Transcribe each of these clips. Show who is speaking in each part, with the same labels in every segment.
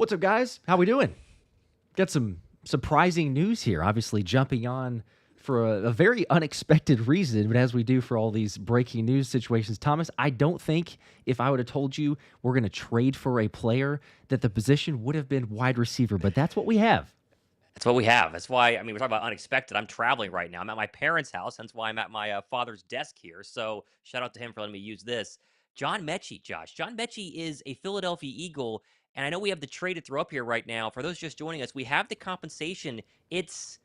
Speaker 1: What's up, guys? How we doing? Got some surprising news here. Obviously, jumping on for a very unexpected reason, but as we do for all these breaking news situations, Thomas, I don't think if I would have told you we're going to trade for a player that the position would have been wide receiver, but that's what we have.
Speaker 2: That's what we have. That's why, we're talking about unexpected. I'm traveling right now. I'm at my parents' house. Hence why I'm at my father's desk here. So shout out to him for letting me use this. John Metchie, Josh. John Metchie is a Philadelphia Eagle. And I know we have the trade to throw up here right now. For those just joining us, we have the compensation. It's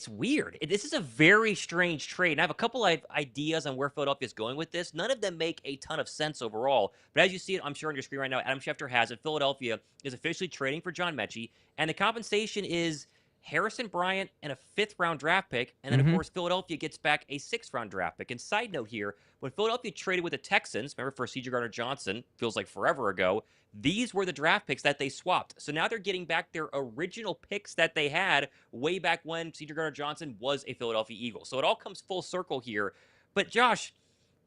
Speaker 2: weird. This is a very strange trade. And I have a couple of ideas on where Philadelphia is going with this. None of them make a ton of sense overall. But as you see it, I'm sure on your screen right now, Adam Schefter has it. Philadelphia is officially trading for John Metchie. And the compensation is Harrison Bryant and a 5th-round draft pick, and then, of course, Philadelphia gets back a 6th-round draft pick. And side note here, when Philadelphia traded with the Texans, remember for C.J. Gardner-Johnson, feels like forever ago, these were the draft picks that they swapped. So now they're getting back their original picks that they had way back when C.J. Gardner-Johnson was a Philadelphia Eagle. So it all comes full circle here. But, Josh,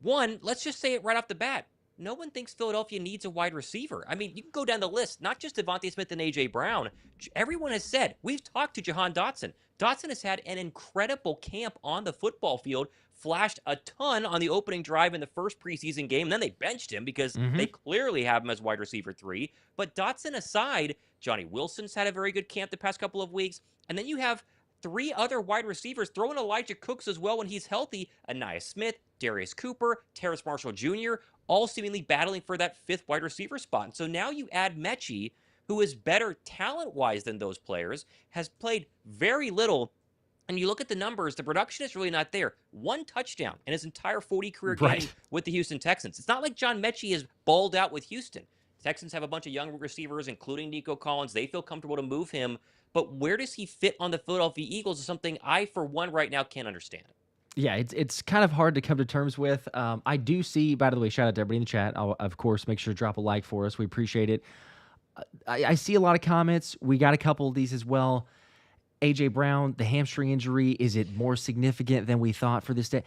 Speaker 2: one, let's just say it right off the bat. No one thinks Philadelphia needs a wide receiver. I mean, you can go down the list, not just Devontae Smith and A.J. Brown. Everyone has said, we've talked to Jahan Dotson. Dotson has had an incredible camp on the football field, flashed a ton on the opening drive in the first preseason game, and then they benched him because they clearly have him as wide receiver 3. But Dotson aside, Johnny Wilson's had a very good camp the past couple of weeks, and then you have 3 other wide receivers, throw in Elijah Cooks as well when he's healthy, Anaya Smith, Darius Cooper, Terrace Marshall Jr., all seemingly battling for that 5th wide receiver spot. And so now you add Metchie, who is better talent-wise than those players, has played very little, and you look at the numbers, the production is really not there. 1 touchdown in his entire 40 career games with the Houston Texans. It's not like John Metchie is balled out with Houston. The Texans have a bunch of young receivers, including Nico Collins. They feel comfortable to move him. But where does he fit on the Philadelphia Eagles is something I, for one, right now can't understand.
Speaker 1: Yeah, it's kind of hard to come to terms with. I do see, by the way, shout out to everybody in the chat. I'll, of course, make sure to drop a like for us. We appreciate it. I see a lot of comments. We got a couple of these as well. A.J. Brown, the hamstring injury, is it more significant than we thought for this day?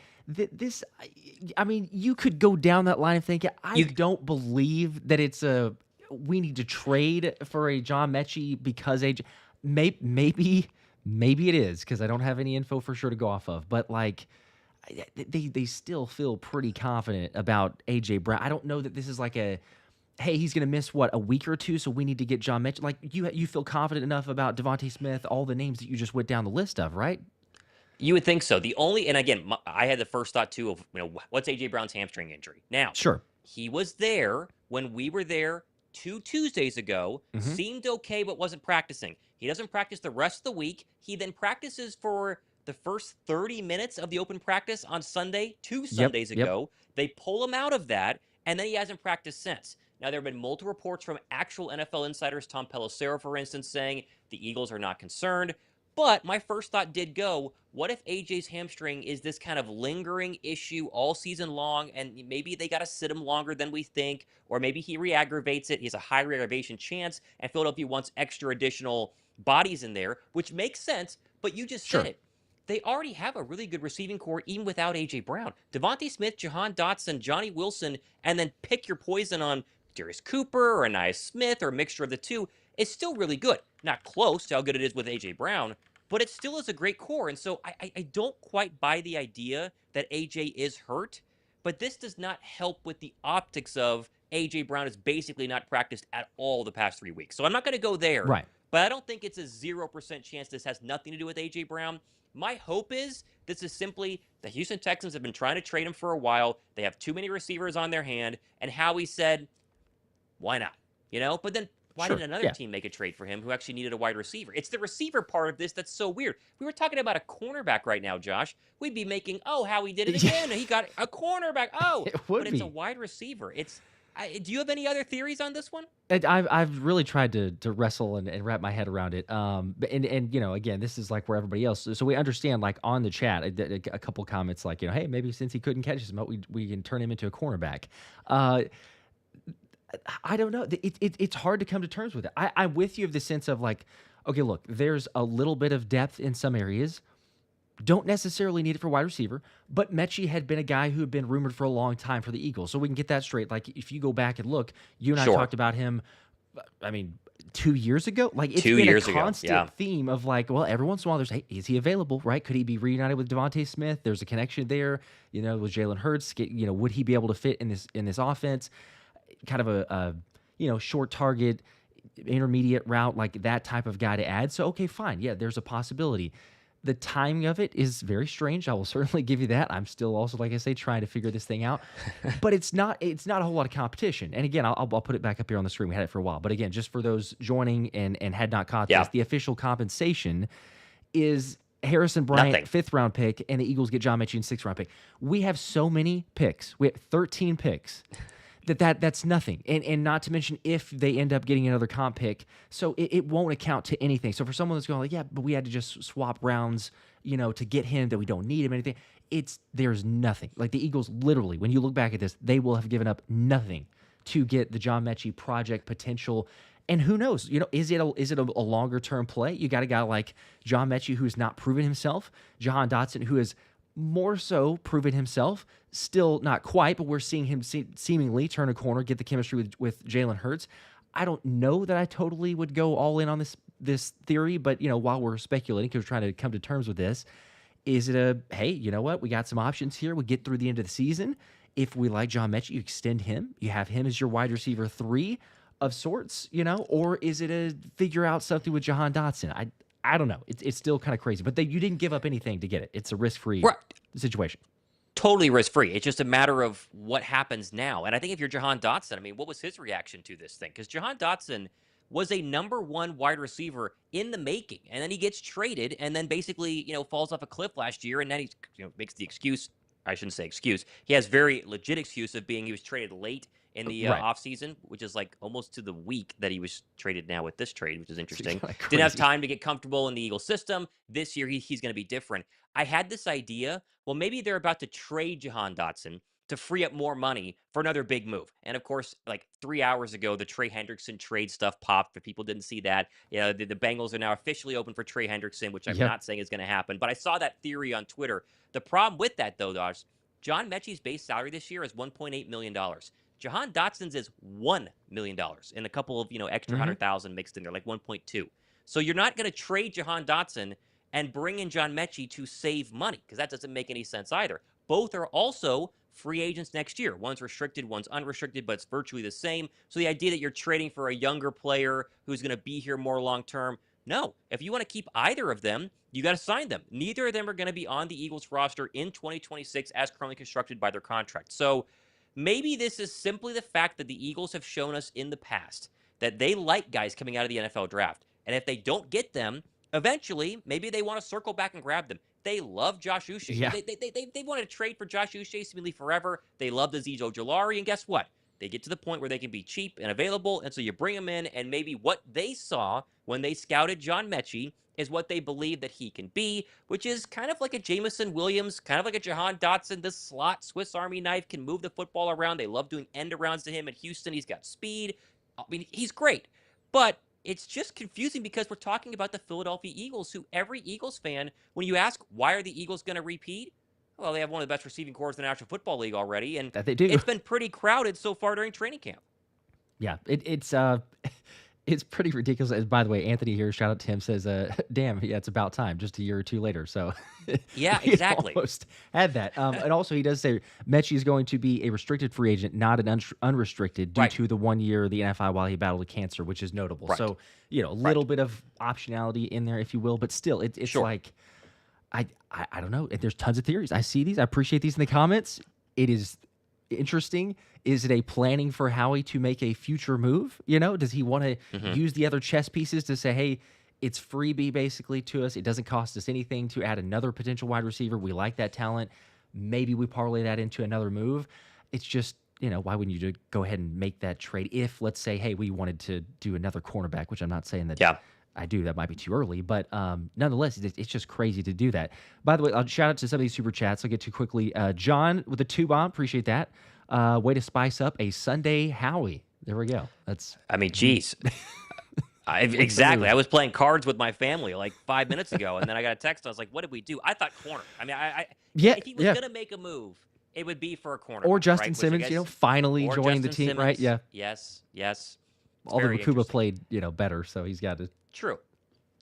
Speaker 1: I mean, you could go down that line of thinking, I don't believe that it's we need to trade for a John Metchie because A.J. Maybe it is, because I don't have any info for sure to go off of. But, like, they still feel pretty confident about A.J. Brown. I don't know that this is like hey, he's going to miss, a week or two, so we need to get John Metchie. Like, you feel confident enough about Devontae Smith, all the names that you just went down the list of, right?
Speaker 2: You would think so. And again, I had the first thought, too, of, what's A.J. Brown's hamstring injury? Now,
Speaker 1: sure,
Speaker 2: he was there when we were there 2 Tuesdays ago, seemed okay, but wasn't practicing. He doesn't practice the rest of the week. He then practices for the first 30 minutes of the open practice on Sunday, 2 Sundays ago. They pull him out of that, and then he hasn't practiced since. Now, there have been multiple reports from actual NFL insiders, Tom Pelissero, for instance, saying the Eagles are not concerned. But my first thought did go, what if AJ's hamstring is this kind of lingering issue all season long, and maybe they got to sit him longer than we think, or maybe he re-aggravates it. He has a high re-aggravation chance, and Philadelphia wants extra additional bodies in there, which makes sense, but you just said it. They already have a really good receiving core even without A.J. Brown. Devontae Smith, Jahan Dotson, Johnny Wilson, and then pick your poison on Darius Cooper or Anaya Smith or a mixture of the two. It's still really good. Not close to how good it is with A.J. Brown, but it still is a great core. And so I don't quite buy the idea that A.J. is hurt, but this does not help with the optics of A.J. Brown has basically not practiced at all the past 3 weeks. So I'm not going to go there.
Speaker 1: Right.
Speaker 2: But I don't think it's a 0% chance this has nothing to do with A.J. Brown. My hope is this is simply the Houston Texans have been trying to trade him for a while. They have too many receivers on their hand. And Howie said, why not? But then why didn't another team make a trade for him who actually needed a wide receiver? It's the receiver part of this that's so weird. We were talking about a cornerback right now, Josh. We'd be making, Howie did it again. He got a cornerback. It's a wide receiver. Do you have any other theories on this one?
Speaker 1: I've really tried to wrestle and wrap my head around it. And again, this is like where everybody else. So we understand, like on the chat, a couple comments like, hey, maybe since he couldn't catch him, we can turn him into a cornerback. I don't know. It's hard to come to terms with it. I'm with you of the sense of like, okay, look, there's a little bit of depth in some areas. Don't necessarily need it for wide receiver, but Metchie had been a guy who had been rumored for a long time for the Eagles. So we can get that straight. Like if you go back and look, you and I talked about him, 2 years ago. Like it's
Speaker 2: 2
Speaker 1: been a
Speaker 2: years ago.
Speaker 1: constant
Speaker 2: Yeah.
Speaker 1: theme of like, well, every once in a while there's, hey, is he available? Right? Could he be reunited with Devontae Smith? There's a connection there. With Jalen Hurts. Would he be able to fit in this offense? Kind of a short target, intermediate route, like that type of guy to add. So okay, fine. Yeah, there's a possibility. The timing of it is very strange. I will certainly give you that. I'm still also, like I say, trying to figure this thing out. But it's not a whole lot of competition. And again, I'll put it back up here on the screen. We had it for a while. But again, just for those joining and had not caught this, the official compensation is Harrison Bryant,
Speaker 2: Nothing.
Speaker 1: 5th round pick, and the Eagles get John Metchie, 6th round pick. We have so many picks. We have 13 picks. That's nothing. And not to mention if they end up getting another comp pick, so it won't account to anything. So for someone that's going like, yeah, but we had to just swap rounds, to get him, that we don't need him, anything, there's nothing. Like the Eagles literally, when you look back at this, they will have given up nothing to get the John Metchie project potential. And who knows, is it a longer term play? You got a guy like John Metchie who's not proven himself, Jahan Dotson who is more so proven himself, still not quite, but we're seeing him seemingly turn a corner, get the chemistry with Jalen Hurts. I don't know that I totally would go all in on this theory, but while we're speculating, because we're trying to come to terms with this, is it hey, you know what? We got some options here. We get through the end of the season. If we like John Metchie, you extend him. You have him as your wide receiver 3 of sorts, or is it a figure out something with Jahan Dotson? I don't know. It's still kind of crazy, but you didn't give up anything to get it. It's a risk-free situation.
Speaker 2: Totally risk-free. It's just a matter of what happens now. And I think if you're Jahan Dotson, I mean, what was his reaction to this thing? Because Jahan Dotson was a number 1 wide receiver in the making, and then he gets traded, and then basically, falls off a cliff last year, and then he, makes the excuse. I shouldn't say excuse. He has very legit excuse of being he was traded late in the offseason, which is like almost to the week that he was traded now with this trade, which is interesting. Didn't have time to get comfortable in the Eagles system. This year, he's going to be different. I had this idea, well, maybe they're about to trade Jahan Dotson to free up more money for another big move. And of course, like 3 hours ago, the Trey Hendrickson trade stuff popped. If people didn't see that, the Bengals are now officially open for Trey Hendrickson, which I'm not saying is going to happen. But I saw that theory on Twitter. The problem with that, though, Josh, John Metchie's base salary this year is $1.8 million. Jahan Dotson's is $1 million and a couple of, extra 100,000 mixed in there, like 1.2. So you're not going to trade Jahan Dotson and bring in John Metchie to save money, because that doesn't make any sense either. Both are also free agents next year. One's restricted, one's unrestricted, but it's virtually the same. So the idea that you're trading for a younger player who's going to be here more long-term, no. If you want to keep either of them, you got to sign them. Neither of them are going to be on the Eagles roster in 2026 as currently constructed by their contract. So maybe this is simply the fact that the Eagles have shown us in the past that they like guys coming out of the NFL draft. And if they don't get them, eventually, maybe they want to circle back and grab them. They love Josh Uche.
Speaker 1: Yeah.
Speaker 2: They wanted to trade for Josh Uche seemingly forever. They love Azeez Ojulari. And guess what? They get to the point where they can be cheap and available. And so you bring them in, and maybe what they saw when they scouted John Metchie is what they believe that he can be, which is kind of like a Jameson Williams, kind of like a Jahan Dotson. This slot Swiss Army knife can move the football around. They love doing end arounds to him at Houston. He's got speed. I mean, he's great. But it's just confusing because we're talking about the Philadelphia Eagles, who every Eagles fan, when you ask, why are the Eagles going to repeat? Well, they have one of the best receiving corps in the National Football League already, and
Speaker 1: that they do.
Speaker 2: It's been pretty crowded so far during training camp.
Speaker 1: Yeah, it's pretty ridiculous. And by the way, Anthony here, shout out to him, says, damn, yeah, it's about time, just a year or two later. So
Speaker 2: yeah, exactly.
Speaker 1: Almost had that. And also he does say Metchie is going to be a restricted free agent, not an unrestricted, due to the 1 year of the NFI while he battled cancer, which is notable. So, a little bit of optionality in there, if you will, but still, it's like, I don't know. There's tons of theories. I see these. I appreciate these in the comments. It is interesting. Is it a planning for Howie to make a future move? Does he want to use the other chess pieces to say, hey, it's freebie basically to us. It doesn't cost us anything to add another potential wide receiver. We like that talent. Maybe we parlay that into another move. It's just, why wouldn't you just go ahead and make that trade if, let's say, hey, we wanted to do another cornerback, which I'm not saying that I do. That might be too early, but nonetheless, it's just crazy to do that. By the way, I'll shout out to some of these super chats. I'll get to quickly. John with a 2-bomb. Appreciate that. Way to spice up a Sunday Howie. There we go.
Speaker 2: Geez. Exactly. I was playing cards with my family like 5 minutes ago, and then I got a text. I was like, what did we do? I thought corner. If he was going to make a move, it would be for a corner.
Speaker 1: Or Justin Simmons, finally joining the team,
Speaker 2: Simmons,
Speaker 1: right? Yeah.
Speaker 2: Yes. It's
Speaker 1: Although
Speaker 2: very
Speaker 1: Bakuba
Speaker 2: interesting.
Speaker 1: played, better, so he's got to.
Speaker 2: True.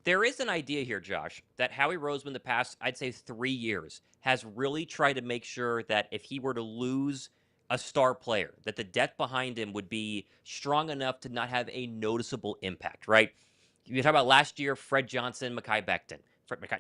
Speaker 2: There is an idea here, Josh, that Howie Roseman the past, I'd say 3 years, has really tried to make sure that if he were to lose a star player, that the depth behind him would be strong enough to not have a noticeable impact, right? You talk about last year, Fred Johnson, Mekhi Becton.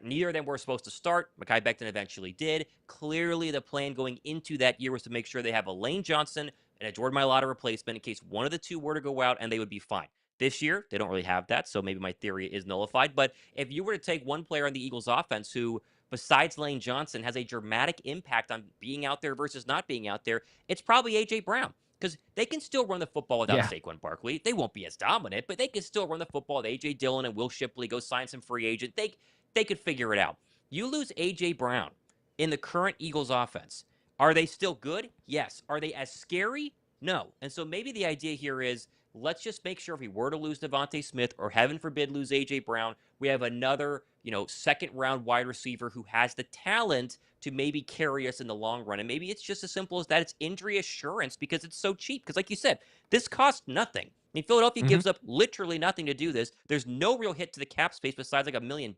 Speaker 2: Neither of them were supposed to start. Mekhi Becton eventually did. Clearly, the plan going into that year was to make sure they have a Lane Johnson and a Jordan Mailata replacement in case one of the two were to go out, and they would be fine. This year, they don't really have that, so maybe my theory is nullified. But if you were to take one player on the Eagles offense who, besides Lane Johnson, has a dramatic impact on being out there versus not being out there, it's probably A.J. Brown. Because they can still run the football without
Speaker 1: Yeah.
Speaker 2: Saquon Barkley. They won't be as dominant, but they can still run the football with A.J. Dillon and Will Shipley, go sign some free agent. They could figure it out. You lose A.J. Brown in the current Eagles offense. Are they still good? Yes. Are they as scary? No. And so maybe the idea here is, let's just make sure if we were to lose Devontae Smith or heaven forbid lose A.J. Brown, we have another, second round wide receiver who has the talent to maybe carry us in the long run. And maybe it's just as simple as that. It's injury assurance because it's so cheap. Because like you said, this costs nothing. I mean, Philadelphia
Speaker 1: Mhm.
Speaker 2: gives up literally nothing to do this. There's no real hit to the cap space besides like $1 million.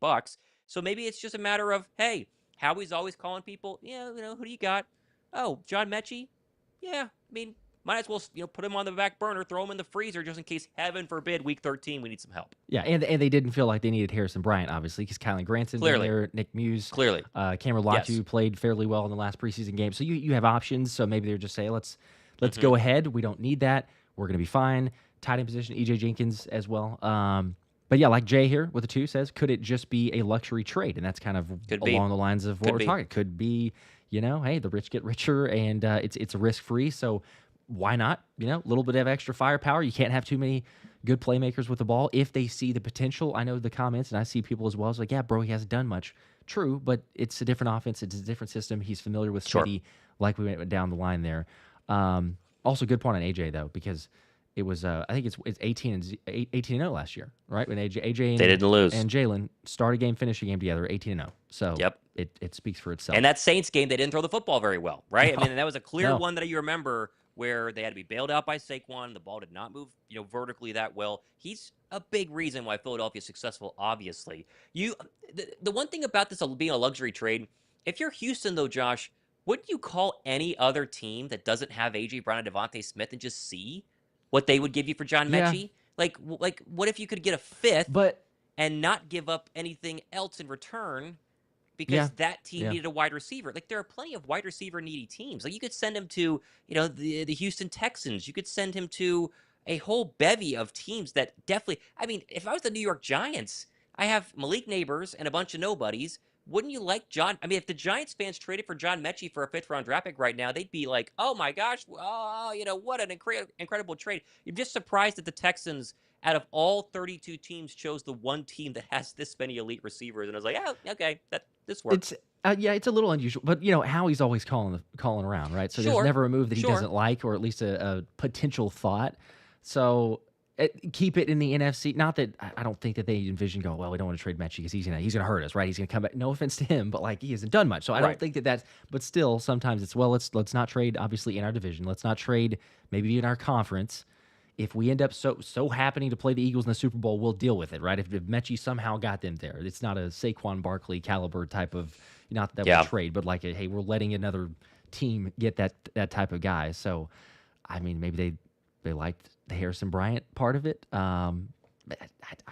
Speaker 2: So maybe it's just a matter of, hey, Howie's always calling people, who do you got? Oh, John Metchie? Yeah, I mean, might as well, put him on the back burner, throw him in the freezer just in case, heaven forbid, week 13, we need some help.
Speaker 1: Yeah, and they didn't feel like they needed Harrison Bryant, obviously, because Kylan Granson been
Speaker 2: Clearly.
Speaker 1: there, Nick Muse,
Speaker 2: Clearly.
Speaker 1: Cameron Latu
Speaker 2: Yes.
Speaker 1: played fairly well in the last preseason game. So you have options. So maybe they're just saying, let's go ahead. We don't need that. We're going to be fine. Tight end position, EJ Jenkins as well. But yeah, like Jay here with the 2 says, could it just be a luxury trade? And that's kind of along the lines of what we're talking. Could be, hey, the rich get richer, and it's risk free. So why not? A little bit of extra firepower. You can't have too many good playmakers with the ball if they see the potential. I know the comments, and I see people as well. It's like, yeah, bro, he hasn't done much. True, but it's a different offense. It's a different system. He's familiar with City, like we went down the line there. Also, good point on AJ though, because it was I think it's 18-0 last year, right? When AJ and,
Speaker 2: they didn't lose,
Speaker 1: and Jalen start a game, finish a game together, 18-0. So
Speaker 2: yep,
Speaker 1: it speaks for itself.
Speaker 2: And that Saints game, they didn't throw the football very well, right?
Speaker 1: No.
Speaker 2: I mean, that was a clear
Speaker 1: No.
Speaker 2: one that you remember where they had to be bailed out by Saquon. The ball did not move, vertically that well. He's a big reason why Philadelphia is successful, obviously. The one thing about this being a luxury trade, if you're Houston, though, Josh, wouldn't you call any other team that doesn't have A.J. Brown and Devontae Smith and just see what they would give you for John Metchie? Like, what if you could get a fifth and not give up anything else in return? Because that team needed a wide receiver. Like, there are plenty of wide receiver needy teams. Like, you could send him to, the Houston Texans. You could send him to a whole bevy of teams that definitely. I mean, if I was the New York Giants, I have Malik Neighbors and a bunch of nobodies. Wouldn't you like John? I mean, if the Giants fans traded for John Metchie for a 5th-round draft pick right now, they'd be like, "Oh my gosh, what an incredible trade!" You're just surprised that the Texans, out of all 32 teams, chose the one team that has this many elite receivers, and I was like, "Oh, okay, this works."
Speaker 1: It's a little unusual, but Howie's always calling around, right? So there's never a move that he doesn't like, or at least a potential thought. So keep it in the NFC. Not that I don't think that they envision we don't want to trade Metchie because he's gonna hurt us, right? He's gonna come back. No offense to him, but he hasn't done much. So I don't think that's. But still, sometimes it's let's not trade. Obviously, in our division, let's not trade. Maybe in our conference. If we end up so happening to play the Eagles in the Super Bowl, we'll deal with it, right? If Metchie somehow got them there, it's not a Saquon Barkley caliber type of, not that we trade, but hey, we're letting another team get that type of guy. So, I mean, maybe they liked the Harrison Bryant part of it. I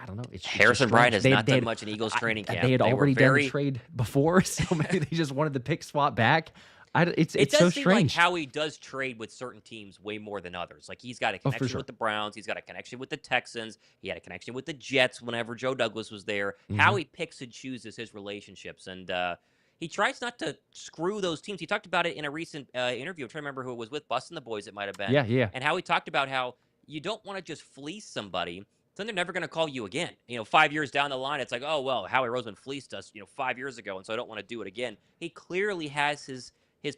Speaker 1: don't know.
Speaker 2: Harrison Bryant has not done much in Eagles training camp.
Speaker 1: They had already done the trade before, so maybe they just wanted the pick swap back. It
Speaker 2: does
Speaker 1: so
Speaker 2: seem
Speaker 1: strange.
Speaker 2: like Howie does trade with certain teams way more than others. Like, he's got a connection with the Browns. He's got a connection with the Texans. He had a connection with the Jets whenever Joe Douglas was there. Howie picks and chooses his relationships, and he tries not to screw those teams. He talked about it in a recent interview. I'm trying to remember who it was with. Bustin' the Boys, it might have been.
Speaker 1: Yeah.
Speaker 2: And Howie talked about how you don't want to just fleece somebody, then they're never going to call you again. 5 years down the line, it's like, oh, well, Howie Roseman fleeced us, 5 years ago, and so I don't want to do it again. He clearly has his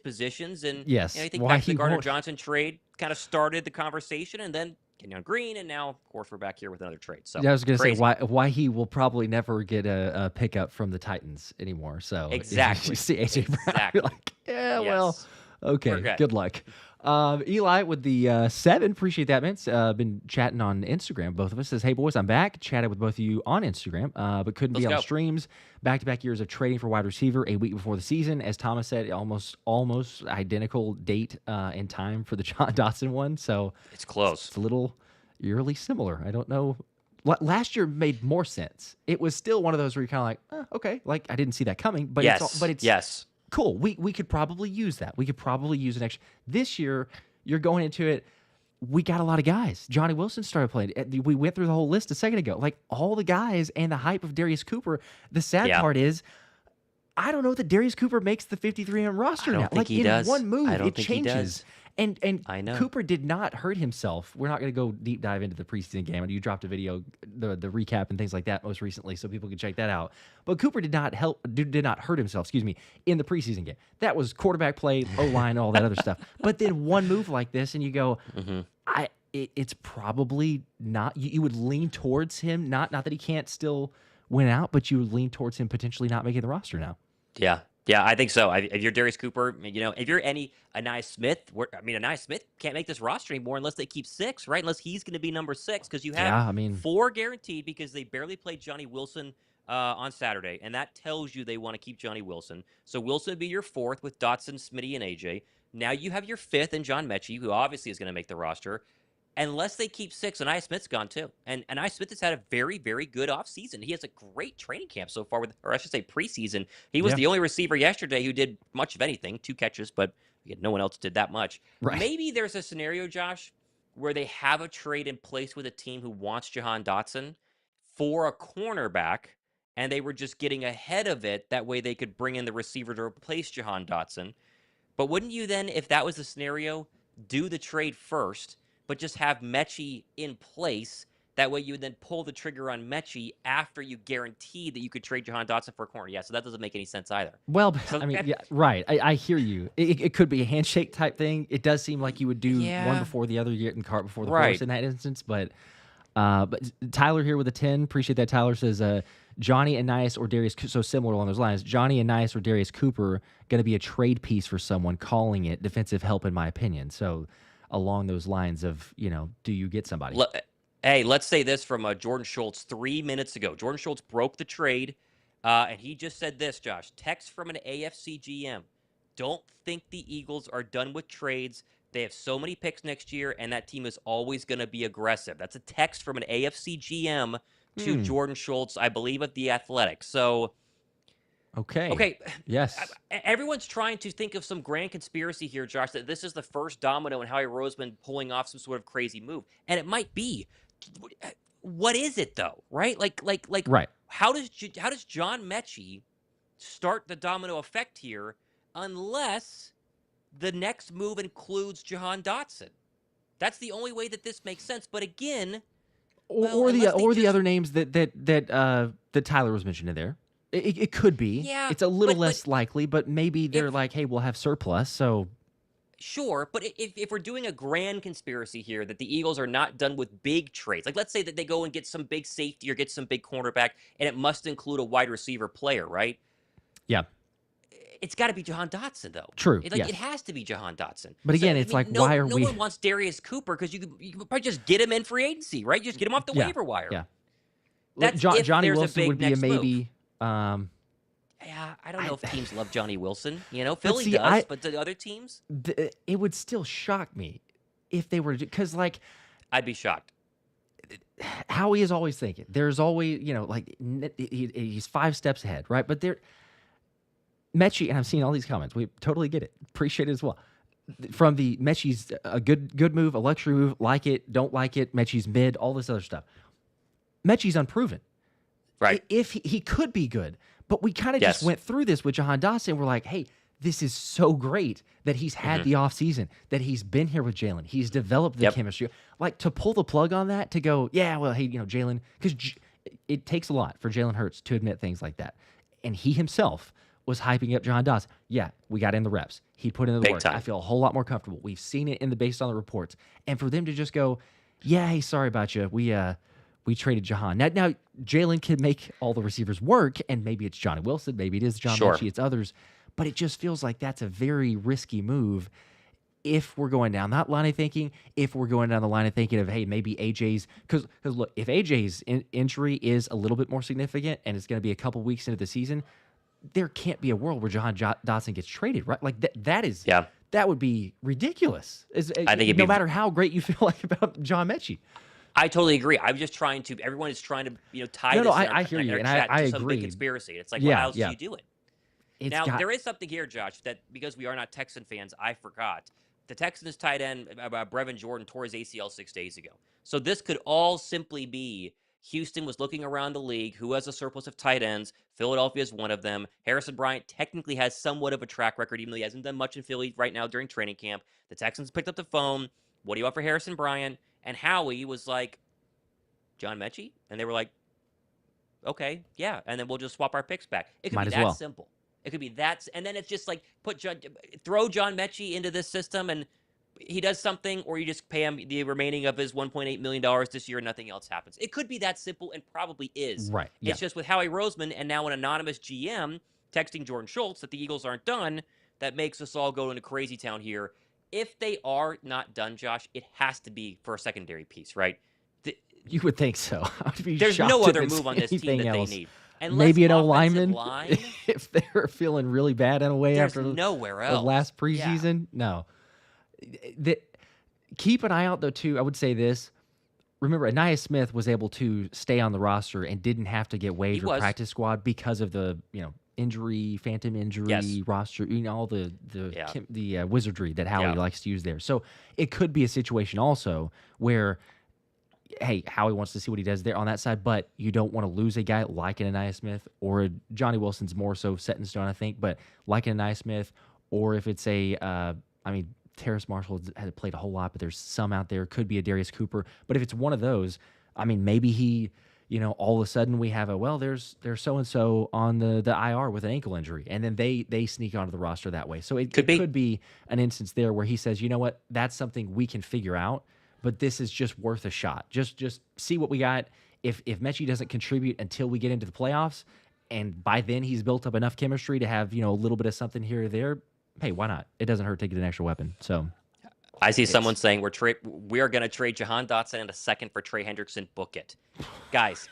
Speaker 2: positions, and I think back to the Gardner Johnson trade kind of started the conversation, and then Kenyon Green, and now, of course, we're back here with another trade. So
Speaker 1: I was going to say why he will probably never get a pickup from the Titans anymore. So
Speaker 2: exactly,
Speaker 1: you see AJ Brown, you're like, well, Okay,
Speaker 2: good.
Speaker 1: good luck. Eli with the 7. Appreciate that, man. Been chatting on Instagram. Both of us says, "Hey boys, I'm back. Chatted with both of you on Instagram, but couldn't be
Speaker 2: Let's
Speaker 1: on the
Speaker 2: go.
Speaker 1: streams. Back-to-back years of trading for wide receiver a week before the season. As Thomas said, almost identical date and time for the John Dotson one. So
Speaker 2: It's close.
Speaker 1: it's a little eerily similar. I don't know. Last year made more sense. It was still one of those where you're kind of like, okay, like I didn't see that coming. But it's
Speaker 2: yes.
Speaker 1: cool. We could probably use that. We could probably use an extra. This year, you're going into it. We got a lot of guys. Johnny Wilson started playing. We went through the whole list a second ago. Like all the guys and the hype of Darius Cooper. The sad part is, I don't know that Darius Cooper makes the 53-man roster
Speaker 2: I don't
Speaker 1: now.
Speaker 2: think
Speaker 1: Like
Speaker 2: he
Speaker 1: in
Speaker 2: does.
Speaker 1: one move,
Speaker 2: I don't
Speaker 1: it
Speaker 2: think he
Speaker 1: changes.
Speaker 2: does.
Speaker 1: And
Speaker 2: I know.
Speaker 1: Cooper did not hurt himself. We're not going to go deep dive into the preseason game. And you dropped a video, the recap and things like that most recently, so people can check that out. But Cooper did not hurt himself. In the preseason game. That was quarterback play, O-line, all that other stuff. But then one move like this, and you go, it's probably not. You would lean towards him. Not that he can't still win out, but you would lean towards him potentially not making the roster now.
Speaker 2: Yeah, I think so. If you're Darius Cooper, if you're Anais Smith, Anais Smith can't make this roster anymore unless they keep 6, right? Unless he's going to be number 6 because you have 4 guaranteed because they barely played Johnny Wilson on Saturday, and that tells you they want to keep Johnny Wilson. So Wilson would be your 4th with Dotson, Smitty, and AJ. Now you have your 5th in John Metchie, who obviously is going to make the roster. Unless they keep 6, and Anais Smith's gone too. And Anais Smith has had a very, very good offseason. He has a great training camp so far, or I should say preseason. He was the only receiver yesterday who did much of anything, 2 catches, but no one else did that much.
Speaker 1: Right.
Speaker 2: Maybe there's a scenario, Josh, where they have a trade in place with a team who wants Jahan Dotson for a cornerback, and they were just getting ahead of it. That way they could bring in the receiver to replace Jahan Dotson. But wouldn't you then, if that was the scenario, do the trade first, but just have Metchie in place? That way you would then pull the trigger on Metchie after you guarantee that you could trade Jahan Dotson for a corner. Yeah, so that doesn't make any sense either.
Speaker 1: Well, right. I hear you. It could be a handshake type thing. It does seem like you would do one before the other, and cart before the horse in that instance. But Tyler here with a 10. Appreciate that. Tyler says Johnny and Nias or Darius, so similar along those lines. Johnny and Nias or Darius Cooper going to be a trade piece for someone, calling it defensive help, in my opinion. So along those lines of, do you get somebody?
Speaker 2: Hey, let's say this from Jordan Schultz 3 minutes ago. Jordan Schultz broke the trade, and he just said this, Josh. Text from an AFC GM. Don't think the Eagles are done with trades. They have so many picks next year, and that team is always going to be aggressive. That's a text from an AFC GM to Jordan Schultz, I believe, of The Athletic. So, okay.
Speaker 1: Yes.
Speaker 2: Everyone's trying to think of some grand conspiracy here, Josh, that this is the first domino in Howie Roseman pulling off some sort of crazy move. And it might be. What is it, though? Right?
Speaker 1: Right.
Speaker 2: How does John Metchie start the domino effect here unless the next move includes Jahan Dotson? That's the only way that this makes sense. But again,
Speaker 1: the other names that Tyler was mentioning there. It could be.
Speaker 2: Yeah,
Speaker 1: it's a little less likely, but maybe they're like, hey, we'll have surplus. So
Speaker 2: sure, but if we're doing a grand conspiracy here that the Eagles are not done with big trades, like let's say that they go and get some big safety or get some big cornerback, and it must include a wide receiver player, right?
Speaker 1: Yeah.
Speaker 2: It's got to be Jahan Dotson, though.
Speaker 1: True.
Speaker 2: It has to be Jahan Dotson.
Speaker 1: But again, it's like, why are we?
Speaker 2: No one wants Darius Cooper because you could probably just get him in free agency, right? Just get him off the waiver wire.
Speaker 1: Yeah.
Speaker 2: That's
Speaker 1: Johnny Wilson would be a maybe.
Speaker 2: Yeah, I don't know if teams love Johnny Wilson. Philly does, but the other teams?
Speaker 1: It would still shock me if they were, because
Speaker 2: I'd be shocked.
Speaker 1: Howie is always thinking. There's always, he's 5 steps ahead, right? But Metchie, and I'm seeing all these comments. We totally get it. Appreciate it as well. From the Metchie's a good move, a luxury move, like it, don't like it, Metchie's mid, all this other stuff. Metchie's unproven.
Speaker 2: Right.
Speaker 1: If he could be good. But we kind of just went through this with Jahan Dotson. We're like, hey, this is so great that he's had the offseason, that he's been here with Jalen. He's developed the chemistry. Like, to pull the plug on that, to go, yeah, well, hey, Jalen, because it takes a lot for Jalen Hurts to admit things like that. And he himself was hyping up Jahan Dotson. Yeah, we got in the reps. He put in the work.
Speaker 2: Time.
Speaker 1: I feel a whole lot more comfortable. We've seen it based on the reports. And for them to just go, yeah, hey, sorry about you. We traded Jahan. Now Jalen can make all the receivers work, and maybe it's Johnny Wilson, maybe it is John Metchie, it's others. but it just feels like that's a very risky move if we're going down that line of thinking, if we're going down the line of thinking of, hey, maybe AJ's, because look, if AJ's injury is a little bit more significant and it's going to be a couple weeks into the season, there can't be a world where Jahan Dotson gets traded, right? Like
Speaker 2: Yeah.
Speaker 1: that would be ridiculous.
Speaker 2: I think it'd
Speaker 1: No
Speaker 2: be
Speaker 1: matter how great you feel like about John Metchie.
Speaker 2: I totally agree. I'm just trying to. Everyone is trying to tie
Speaker 1: No,
Speaker 2: this
Speaker 1: no,
Speaker 2: in our,
Speaker 1: I hear
Speaker 2: in
Speaker 1: you,
Speaker 2: our
Speaker 1: and
Speaker 2: chat
Speaker 1: I
Speaker 2: to some big
Speaker 1: agree.
Speaker 2: conspiracy. It's like, well,
Speaker 1: Yeah,
Speaker 2: how else do
Speaker 1: yeah.
Speaker 2: you do it?
Speaker 1: It's
Speaker 2: Now
Speaker 1: got
Speaker 2: there is something here, Josh, that because we are not Texan fans, I forgot. The Texans tight end Brevin Jordan tore his ACL 6 days ago. So this could all simply be Houston was looking around the league. Who has a surplus of tight ends? Philadelphia is one of them. Harrison Bryant technically has somewhat of a track record, even though he hasn't done much in Philly right now during training camp. The Texans picked up the phone. What do you want for Harrison Bryant? And Howie was like, John Metchie? And they were like, okay, yeah. And then we'll just swap our picks back. It could
Speaker 1: Might
Speaker 2: be
Speaker 1: as
Speaker 2: that
Speaker 1: well.
Speaker 2: simple. It could be that, and then it's just like throw John Metchie into this system, and he does something, or you just pay him the remaining of his $1.8 million this year, and nothing else happens. It could be that simple, and probably is.
Speaker 1: right. Yeah.
Speaker 2: It's just with Howie Roseman and now an anonymous GM texting Jordan Schultz that the Eagles aren't done, that makes us all go into crazy town here. If they are not done, Josh, it has to be for a secondary piece, right?
Speaker 1: You would think so. I'd be
Speaker 2: There's
Speaker 1: shocked
Speaker 2: no
Speaker 1: if
Speaker 2: other
Speaker 1: it's
Speaker 2: move on this team
Speaker 1: anything
Speaker 2: that
Speaker 1: else.
Speaker 2: they need. Unless
Speaker 1: Maybe an
Speaker 2: offensive
Speaker 1: O-lineman
Speaker 2: line,
Speaker 1: if they're feeling really bad in a way
Speaker 2: there's
Speaker 1: after
Speaker 2: nowhere
Speaker 1: the
Speaker 2: else.
Speaker 1: last preseason. No. Keep an eye out, though, too. I would say this. Remember, Anaya Smith was able to stay on the roster and didn't have to get waived or practice squad because of the injury, phantom injury roster, all the wizardry that Howie likes to use there. So it could be a situation also where, hey, Howie wants to see what he does there on that side, but you don't want to lose a guy like an Anaya Smith or Johnny Wilson's more so set in stone, I think, but like an Anaya Smith, or if it's Terrace Marshall hasn't played a whole lot, but there's some out there. Could be a Darius Cooper. But if it's one of those, maybe he, all of a sudden we have there's so-and-so on the IR with an ankle injury, and then they sneak onto the roster that way. So it could be an instance there where he says, you know what, that's something we can figure out, but this is just worth a shot. Just see what we got. If Metchie doesn't contribute until we get into the playoffs, and by then he's built up enough chemistry to have, a little bit of something here or there, hey, why not? It doesn't hurt to get an extra weapon. So
Speaker 2: I see someone saying we are going to trade Jahan Dotson in a second for Trey Hendrickson. Book it. Guys,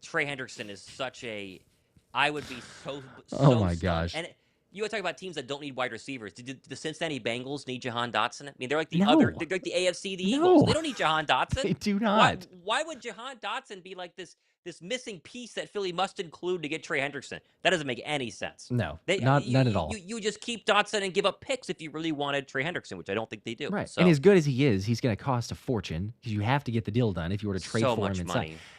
Speaker 2: Trey Hendrickson is such a – I would be so
Speaker 1: oh, my
Speaker 2: stunned.
Speaker 1: gosh.
Speaker 2: And you want to talk about teams that don't need wide receivers. Did the Cincinnati Bengals need Jahan Dotson? I mean, they're like they're like the AFC, the Eagles. They don't need Jahan Dotson.
Speaker 1: They do not.
Speaker 2: Why would Jahan Dotson be like this missing piece that Philly must include to get Trey Hendrickson? That doesn't make any sense.
Speaker 1: No, none at all.
Speaker 2: You just keep Dotson and give up picks if you really wanted Trey Hendrickson, which I don't think they do.
Speaker 1: Right.
Speaker 2: So,
Speaker 1: and as good as he is, he's going to cost a fortune because you have to get the deal done if you were to trade for him.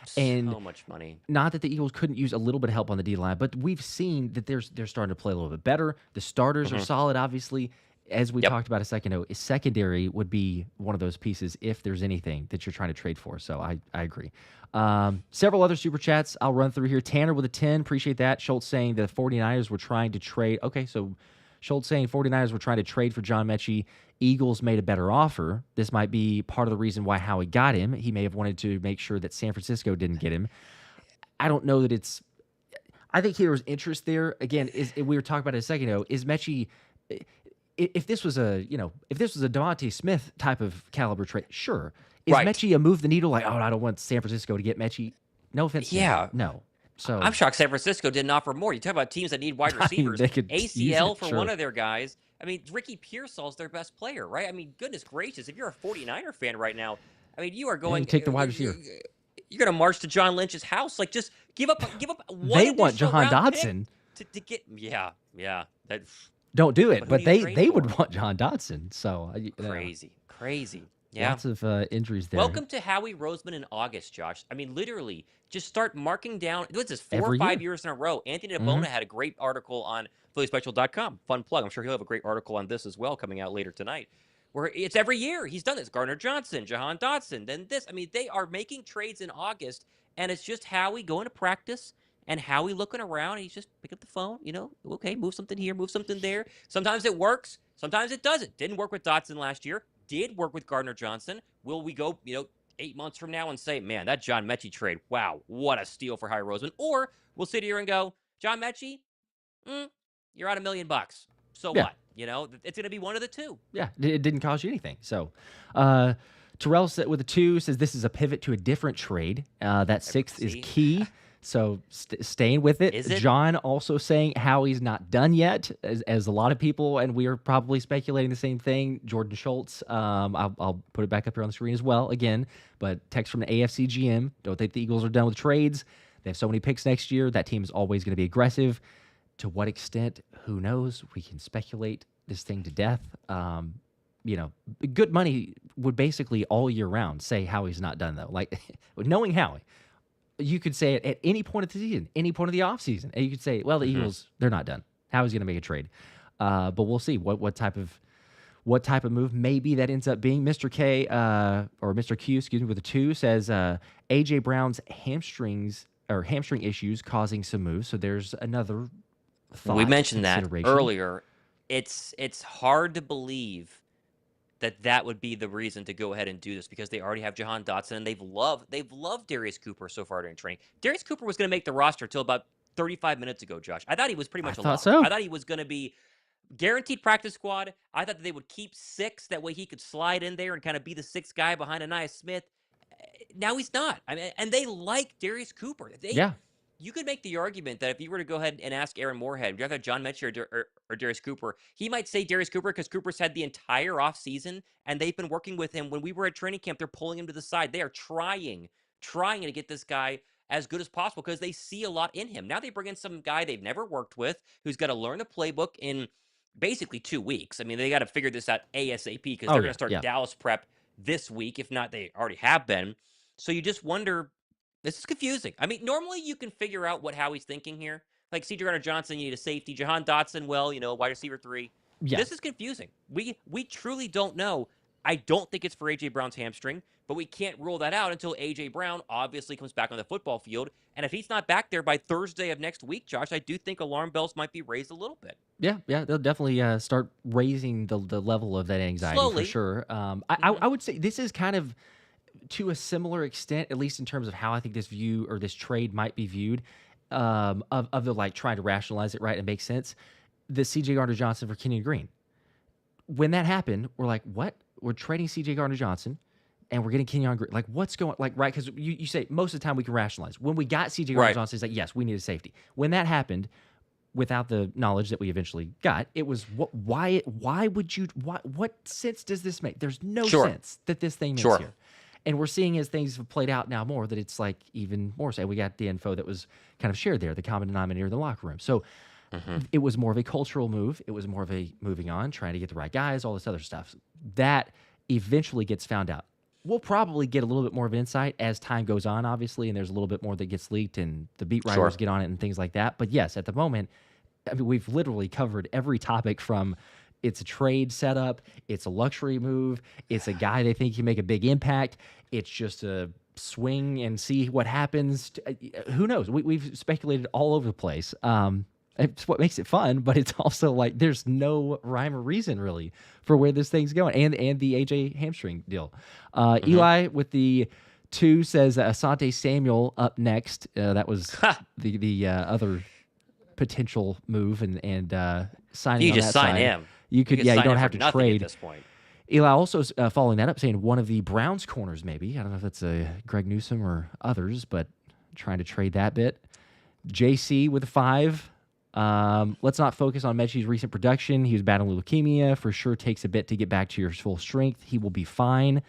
Speaker 2: So much money.
Speaker 1: Not that the Eagles couldn't use a little bit of help on the D-line, but we've seen that they're starting to play a little bit better. The starters are solid, obviously. As we talked about a second ago, secondary would be one of those pieces if there's anything that you're trying to trade for. So I agree. Several other super chats I'll run through here. Tanner with a 10. Appreciate that. Schultz saying the 49ers were trying to trade. Okay, so Schultz saying 49ers were trying to trade for John Metchie. Eagles made a better offer. This might be part of the reason why Howie got him. He may have wanted to make sure that San Francisco didn't get him. I don't know that it's – I think there was interest there. Again, we were talking about it a second ago. Is Metchie – if this was a Devontae Smith type of caliber trade, sure. Is Metchie a move the needle? Like, I don't want San Francisco to get Metchie. No offense.
Speaker 2: Yeah.
Speaker 1: No. So
Speaker 2: I'm shocked San Francisco didn't offer more. You talk about teams that need wide receivers.
Speaker 1: They could
Speaker 2: ACL for one of their guys. I mean, Ricky Pearsall's their best player, right? I mean, goodness gracious, if you're a 49er fan right now, I mean, you are going
Speaker 1: to take the wide receiver.
Speaker 2: You're going to march to John Lynch's house. Like, just give up one.
Speaker 1: They want Jahan Dotson
Speaker 2: to get. Yeah. That.
Speaker 1: Don't do it, but they would want Jahan Dotson. So
Speaker 2: crazy. Yeah.
Speaker 1: Lots of injuries there.
Speaker 2: Welcome to Howie Roseman in August, Josh. I mean, literally, just start marking down. What's this, 4 or 5 years in a row? Anthony DeBona had a great article on PhillySpecial.com. Fun plug. I'm sure he'll have a great article on this as well coming out later tonight. Where it's every year. He's done this. Gardner Johnson, Jahan Dotson, then this. I mean, they are making trades in August, and it's just Howie going to practice and Howie looking around. And he's just pick up the phone, okay, move something here, move something there. Sometimes it works. Sometimes it doesn't. Didn't work with Dotson last year. Did work with Gardner Johnson. Will we go, 8 months from now and say, man, that John Metchie trade, wow, what a steal for Howie Roseman? Or we'll sit here and go, John Metchie, you're out $1,000,000. So
Speaker 1: Yeah.
Speaker 2: what? It's going to be one of the two.
Speaker 1: Yeah, it didn't cost you anything. So, Terrell with a 2 says this is a pivot to a different trade. That 6th is
Speaker 2: See?
Speaker 1: key. So staying with it.
Speaker 2: Is it?
Speaker 1: John also saying Howie's not done yet, as a lot of people, and we are probably speculating the same thing. Jordan Schultz, I'll put it back up here on the screen as well again. But text from an AFC GM: don't think the Eagles are done with trades. They have so many picks next year. That team is always going to be aggressive. To what extent? Who knows? We can speculate this thing to death. Good money would basically all year round say Howie's not done, though. Like, knowing Howie, you could say it at any point of the season, any point of the offseason, and you could say, well, the Eagles, they're not done. Howie's going to make a trade. But we'll see what type of move maybe that ends up being. Mr. K, or Mr. Q, excuse me, with a 2 says A.J. Brown's hamstring issues causing some moves. So there's another thought.
Speaker 2: We mentioned that earlier. It's hard to believe that would be the reason to go ahead and do this, because they already have Jahan, Dotson, and they've loved Darius Cooper so far during training. Darius Cooper was going to make the roster till about 35 minutes ago, Josh. I thought he was pretty much a lock.
Speaker 1: So.
Speaker 2: I thought he was going to be guaranteed practice squad. I thought that they would keep 6. That way he could slide in there and kind of be the 6th guy behind Anais Smith. Now he's not. I mean, and they like Darius Cooper.
Speaker 1: Yeah.
Speaker 2: You could make the argument that if you were to go ahead and ask Aaron Moorhead, would you rather have John Metchie or Darius Cooper, he might say Darius Cooper because Cooper's had the entire offseason, and they've been working with him. When we were at training camp, they're pulling him to the side. They are trying to get this guy as good as possible because they see a lot in him. Now they bring in some guy they've never worked with who's got to learn the playbook in basically 2 weeks. I mean, they got to figure this out ASAP because they're going to start Dallas prep this week. If not, they already have been. So you just wonder. This is confusing. I mean, normally you can figure out what Howie's thinking here. Like C.J. Gardner-Johnson, you need a safety. Jahan Dotson, wide receiver 3. Yeah. This is confusing. We truly don't know. I don't think it's for A.J. Brown's hamstring, but we can't rule that out until A.J. Brown obviously comes back on the football field. And if he's not back there by Thursday of next week, Josh, I do think alarm bells might be raised a little bit.
Speaker 1: Yeah, they'll definitely start raising the level of that anxiety
Speaker 2: slowly.
Speaker 1: For sure. I would say this is kind of, to a similar extent, at least in terms of how I think this trade might be viewed, of the like trying to rationalize it right and make sense. The C.J. Gardner-Johnson for Kenyon Green. When that happened, we're like, what? We're trading C.J. Gardner-Johnson, and we're getting Kenyon Green. Like, what's going? Like, right? Because you say most of the time we can rationalize. When we got C.J. Gardner-Johnson, it's like, yes, we need a safety. When that happened, without the knowledge that we eventually got, it was why would you? What sense does this make? There's no sense that this thing makes here. And we're seeing as things have played out now more that it's like even more so. We got the info that was kind of shared there, the common denominator in the locker room. So it was more of a cultural move. It was more of a moving on, trying to get the right guys, all this other stuff. That eventually gets found out. We'll probably get a little bit more of insight as time goes on, obviously, and there's a little bit more that gets leaked and the beat writers get on it and things like that. But yes, at the moment, I mean, we've literally covered every topic from it's a trade setup, it's a luxury move, it's a guy they think can make a big impact, it's just a swing and see what happens. Who knows? We've speculated all over the place. It's what makes it fun, but it's also like there's no rhyme or reason really for where this thing's going. And the AJ hamstring deal. Eli with the 2 says Asante Samuel up next. That was the other potential move and signing.
Speaker 2: You
Speaker 1: on
Speaker 2: just
Speaker 1: that
Speaker 2: sign
Speaker 1: side.
Speaker 2: him.
Speaker 1: You don't have to trade
Speaker 2: at this point.
Speaker 1: Eli also is following that up, saying one of the Browns corners maybe. I don't know if that's Greg Newsome or others, but trying to trade that bit. JC with a 5. Let's not focus on Metchie's recent production. He was battling leukemia. For sure takes a bit to get back to your full strength. He will be fine.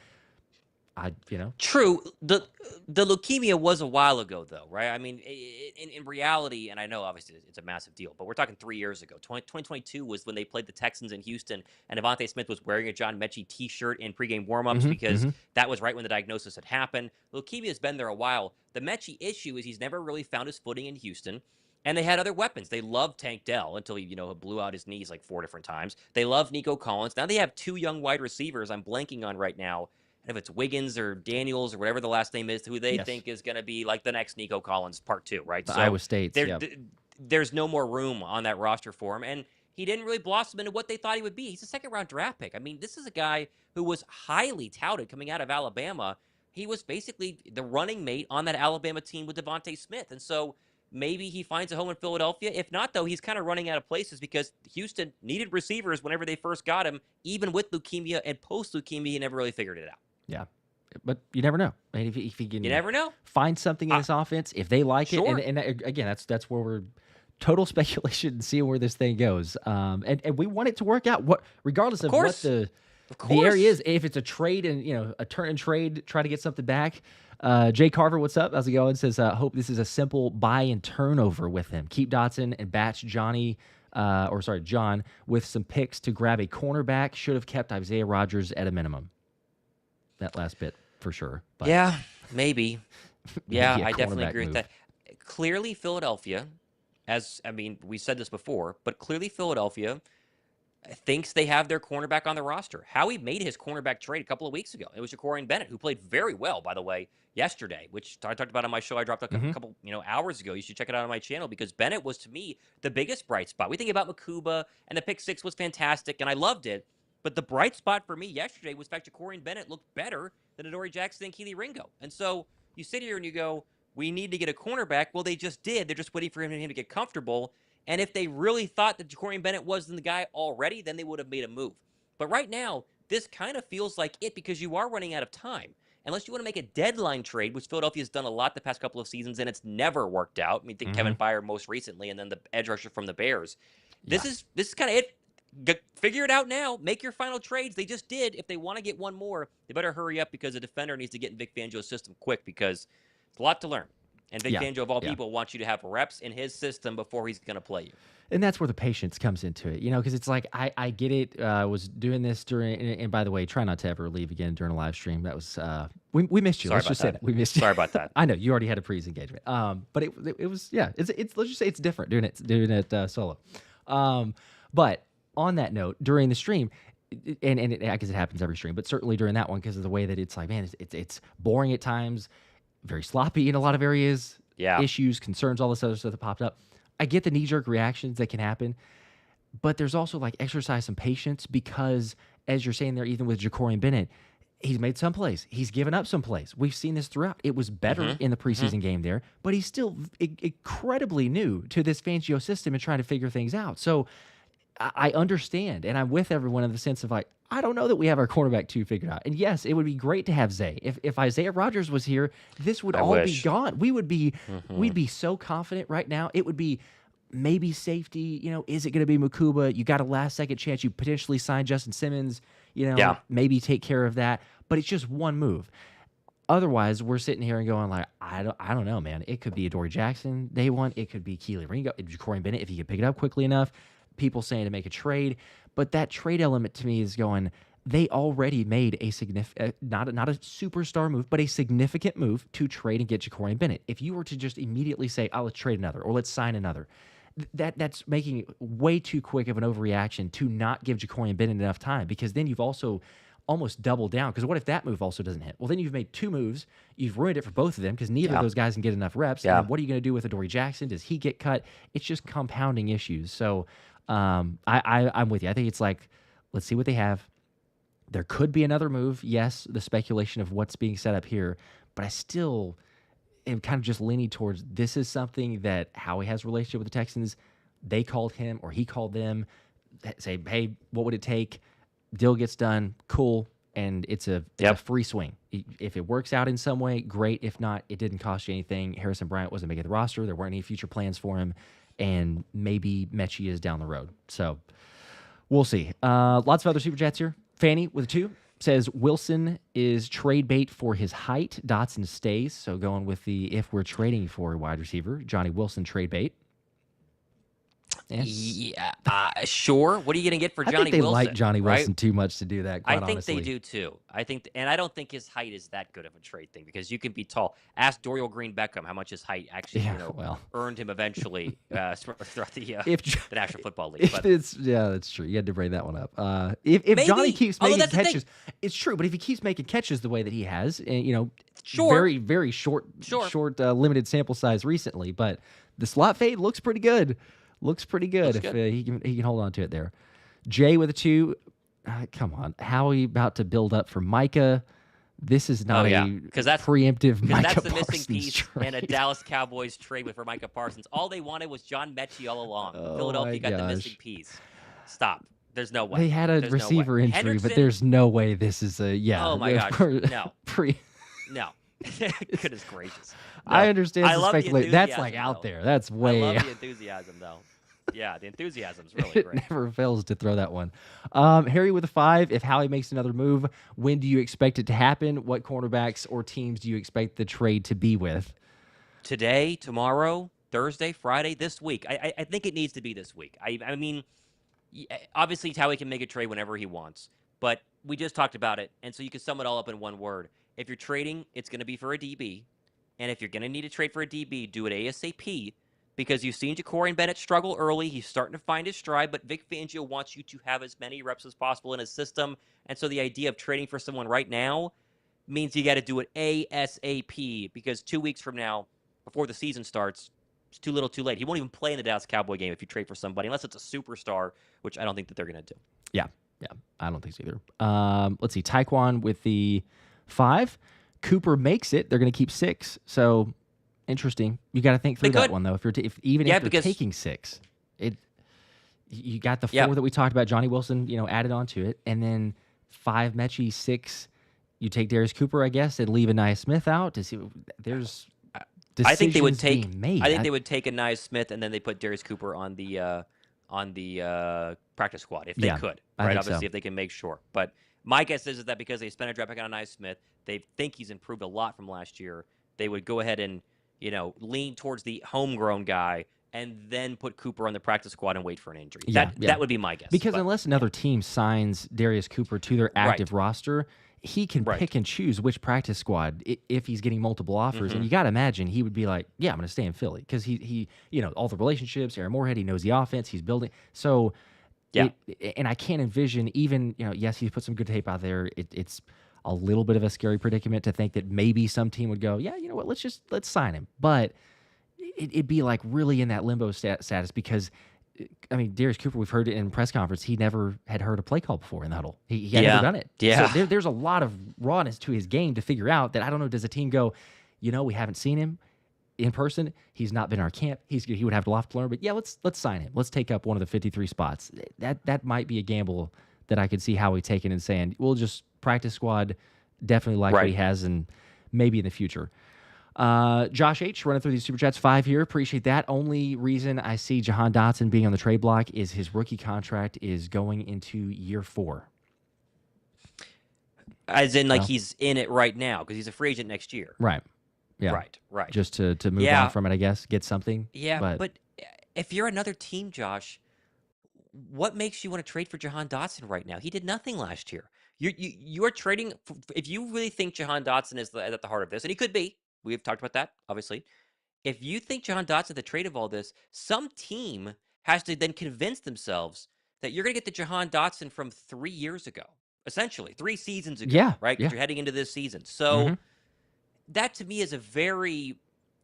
Speaker 2: True. The leukemia was a while ago, though, right? I mean, in reality, and I know obviously it's a massive deal, but we're talking 3 years ago. 2022 was when they played the Texans in Houston, and Devontae Smith was wearing a John Metchie T-shirt in pregame warmups because that was right when the diagnosis had happened. Leukemia has been there a while. The Metchie issue is he's never really found his footing in Houston. And they had other weapons. They loved Tank Dell until he, blew out his knees like 4 different times. They loved Nico Collins. Now they have 2 young wide receivers I'm blanking on right now. If it's Wiggins or Daniels or whatever the last name is, who they think is going to be like the next Nico Collins part 2, right?
Speaker 1: So Iowa State.
Speaker 2: There's no more room on that roster for him. And he didn't really blossom into what they thought he would be. He's a second-round draft pick. I mean, this is a guy who was highly touted coming out of Alabama. He was basically the running mate on that Alabama team with Devontae Smith. And so maybe he finds a home in Philadelphia. If not, though, he's kind of running out of places because Houston needed receivers whenever they first got him. Even with leukemia and post-leukemia, he never really figured it out.
Speaker 1: Yeah. But you never know. I mean, if he can
Speaker 2: You never know.
Speaker 1: find something in this offense, if they like
Speaker 2: Sure.
Speaker 1: it, and again, that's where we're total speculation and seeing where this thing goes. And we want it to work out. Regardless of what the area is, if it's a trade and a turn and trade, try to get something back. Jay Carver, what's up? How's it going? Says, hope this is a simple buy and turnover with him. Keep Dotson and batch John with some picks to grab a cornerback. Should have kept Isaiah Rodgers at a minimum. That last bit for sure. But
Speaker 2: yeah, maybe. Yeah,
Speaker 1: maybe
Speaker 2: I definitely agree
Speaker 1: move.
Speaker 2: with that. Clearly, Philadelphia, we said this before, but clearly Philadelphia thinks they have their cornerback on the roster. Howie made his cornerback trade a couple of weeks ago. It was Ja'Cory Bennett, who played very well, by the way, yesterday, which I talked about on my show. I dropped a couple hours ago. You should check it out on my channel because Bennett was, to me, the biggest bright spot. We think about Makuba, and the pick six was fantastic, and I loved it. But the bright spot for me yesterday was the fact Ja'Cory Bennett looked better than Adoree Jackson and Keely Ringo. And so you sit here and you go, we need to get a cornerback. Well, they just did. They're just waiting for him to get comfortable. And if they really thought that Ja'Cory Bennett wasn't the guy already, then they would have made a move. But right now, this kind of feels like it because you are running out of time. Unless you want to make a deadline trade, which Philadelphia's done a lot the past couple of seasons, and it's never worked out. I mean, think Kevin Byard most recently, and then the edge rusher from the Bears. This is kind of it. Figure it out now. Make your final trades. They just did. If they want to get one more, they better hurry up because the defender needs to get in Vic Fangio's system quick because it's a lot to learn. And Vic Fangio, of all people, wants you to have reps in his system before he's going to play you.
Speaker 1: And that's where the patience comes into it, because it's like, I get it. I was doing this during, and by the way, try not to ever leave again during a live stream. That was, we missed you.
Speaker 2: Sorry
Speaker 1: Let's just say that. We missed you.
Speaker 2: Sorry about that.
Speaker 1: I know, you already had a previous engagement. But it was, it's let's just say it's different doing it solo. But on that note, during the stream, and I guess it happens every stream, but certainly during that one, because of the way that it's like, man, it's boring at times, very sloppy in a lot of areas, issues, concerns, all this other stuff that popped up. I get the knee-jerk reactions that can happen, but there's also like exercise some patience because, as you're saying there, even with Ja'Cory Bennett, he's made some plays. He's given up some plays. We've seen this throughout. It was better in the preseason game there, but he's still incredibly new to this Fangio system and trying to figure things out. So I understand, and I'm with everyone in the sense of like, I don't know that we have our cornerback 2 figured out. And yes, it would be great to have Zay. If Isaiah Rodgers was here, this would be gone. We would be, we'd be so confident right now. It would be maybe safety. Is it going to be Makuba? You got a last second chance. You potentially sign Justin Simmons. Maybe take care of that. But it's just one move. Otherwise, we're sitting here and going like, I don't know, man. It could be Adoree Jackson day one. It could be Keely Ringo, Ja'Cory Bennett if he could pick it up quickly enough. People saying to make a trade, but that trade element to me is going, they already made a significant, not a superstar move, but a significant move to trade and get Ja'Cory Bennett. If you were to just immediately say, oh, let's trade another or let's sign another, that's making it way too quick of an overreaction to not give Ja'Cory Bennett enough time, because then you've also almost doubled down. Because what if that move also doesn't hit? Well, then you've made 2 moves. You've ruined it for both of them because neither of those guys can get enough reps. And what are you going to do with Adoree Jackson? Does he get cut? It's just compounding issues. So I'm with you. I think it's like, let's see what they have. There could be another move. Yes, the speculation of what's being set up here, but I still am kind of just leaning towards this is something that Howie has a relationship with the Texans. They called him or he called them, say, hey, what would it take? Deal gets done, cool, and it's a free swing. If it works out in some way, great. If not, it didn't cost you anything. Harrison Bryant wasn't making the roster. There weren't any future plans for him. And maybe Metchie is down the road. So we'll see. Lots of other Super Chats here. Fanny with a 2 says Wilson is trade bait for his height. Dotson stays. So going with the if we're trading for a wide receiver, Johnny Wilson trade bait. Yes.
Speaker 2: Yeah, sure. What are you going to get for Johnny Wilson?
Speaker 1: I think they like Johnny Wilson too much to do that, quite
Speaker 2: honestly.
Speaker 1: honestly.
Speaker 2: They do too. And I don't think his height is that good of a trade thing because you can be tall. Ask Dorial Green Beckham how much his height actually earned him eventually throughout the National Football League.
Speaker 1: That's true. You had to bring that one up. If Johnny keeps making catches, it's true. But if he keeps making catches the way that he has, and very, very short, limited sample size recently, but the slot fade looks pretty good. Looks pretty good if he can hold on to it there. Jay with a 2. Come on. Howie about to build up for Micah. this is not a
Speaker 2: because that's
Speaker 1: preemptive Micah
Speaker 2: that's the
Speaker 1: Parsons
Speaker 2: missing piece
Speaker 1: trade.
Speaker 2: in a Dallas Cowboys trade for Micah Parsons. All they wanted was John Metchie all along.
Speaker 1: Oh
Speaker 2: Philadelphia
Speaker 1: my
Speaker 2: got the missing
Speaker 1: gosh.
Speaker 2: piece. Stop. There's no way.
Speaker 1: They had a
Speaker 2: There's no way.
Speaker 1: receiver injury, but there's no way this is a
Speaker 2: Oh my gosh. No.
Speaker 1: pre.
Speaker 2: No. Goodness gracious. No.
Speaker 1: I understand
Speaker 2: I
Speaker 1: the
Speaker 2: love the
Speaker 1: speculation. That's like
Speaker 2: enthusiasm,
Speaker 1: out
Speaker 2: though.
Speaker 1: there. That's
Speaker 2: I
Speaker 1: way.
Speaker 2: love the enthusiasm, though. Yeah, the enthusiasm's really
Speaker 1: It
Speaker 2: great.
Speaker 1: never fails to throw that one. Harry with a 5. If Howie makes another move, when do you expect it to happen? What cornerbacks or teams do you expect the trade to be with?
Speaker 2: Today, tomorrow, Thursday, Friday, this week. I think it needs to be this week. I mean, obviously Howie can make a trade whenever he wants, but we just talked about it, and so you can sum it all up in one word. If you're trading, it's going to be for a DB, and if you're going to need a trade for a DB, do it ASAP, because you've seen Ja'Cory Bennett struggle early. He's starting to find his stride, but Vic Fangio wants you to have as many reps as possible in his system, and so the idea of trading for someone right now means you got to do it ASAP, because 2 weeks from now, before the season starts, it's too little too late. He won't even play in the Dallas Cowboy game if you trade for somebody, unless it's a superstar, which I don't think that they're going to do.
Speaker 1: Yeah, I don't think so either. Let's see. Taekwon with the 5. Cooper makes it. They're going to keep 6. So interesting. You got to think through that one though. If you're taking 6, you got the 4 that we talked about. Johnny Wilson, added on to it, and then 5 Metchie, 6. You take Darius Cooper, I guess, and leave Anaya Smith out to see. There's
Speaker 2: I think they would take.
Speaker 1: being made.
Speaker 2: I think they would take Anaya Smith and then they put Darius Cooper on the practice squad if they could. Right, obviously if they can make sure. But my guess is that because they spent a draft pick on Anaya Smith, they think he's improved a lot from last year. They would go ahead and lean towards the homegrown guy and then put Cooper on the practice squad and wait for an injury. That would be my guess.
Speaker 1: Because unless another team signs Darius Cooper to their active roster, he can pick and choose which practice squad if he's getting multiple offers. And you got to imagine he would be like, yeah, I'm going to stay in Philly because he all the relationships, Aaron Moorhead, he knows the offense, he's building. So, and I can't envision even, yes, he's put some good tape out there. It's a little bit of a scary predicament to think that maybe some team would go, yeah, you know what, let's sign him. But it'd be like really in that limbo status because, I mean, Darius Cooper, we've heard it in press conference, he never had heard a play call before in the huddle. He had never done it.
Speaker 2: Yeah.
Speaker 1: So there's a lot of rawness to his game to figure out that I don't know, does a team go, we haven't seen him in person. He's not been in our camp. He would have a lot to learn, but yeah, let's sign him. Let's take up one of the 53 spots. That might be a gamble that I could see Howie taking and saying, we'll just practice squad, definitely like what he has and maybe in the future. Josh H. running through these super chats, 5 here. Appreciate that. Only reason I see Jahan Dotson being on the trade block is his rookie contract is going into year 4.
Speaker 2: As in, he's in it right now because he's a free agent next year.
Speaker 1: Right. Yeah.
Speaker 2: Right.
Speaker 1: Just to move on from it, I guess, get something.
Speaker 2: Yeah, but if you're another team, Josh, what makes you want to trade for Jahan Dotson right now? He did nothing last year. You are trading if you really think Jahan Dotson is at the heart of this, and he could be. We've talked about that, obviously. If you think Jahan Dotson is the trade of all this, some team has to then convince themselves that you're going to get the Jahan Dotson from 3 years ago, essentially 3 seasons ago, right? Because you're heading into this season. So that to me is a very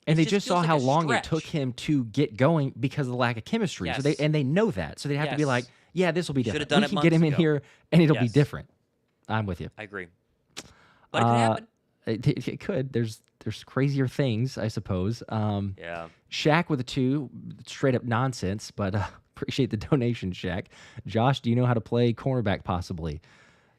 Speaker 1: and they just saw how long it took him to get going because of the lack of chemistry.
Speaker 2: Yes.
Speaker 1: So they know that. So they have to be like, yeah, this will be different.
Speaker 2: Done
Speaker 1: we can get him in here and it'll be different. I'm with you.
Speaker 2: I agree. But it could happen.
Speaker 1: It could. There's crazier things, I suppose. Shaq with a 2, straight up nonsense, but appreciate the donation, Shaq. Josh, do you know how to play cornerback possibly?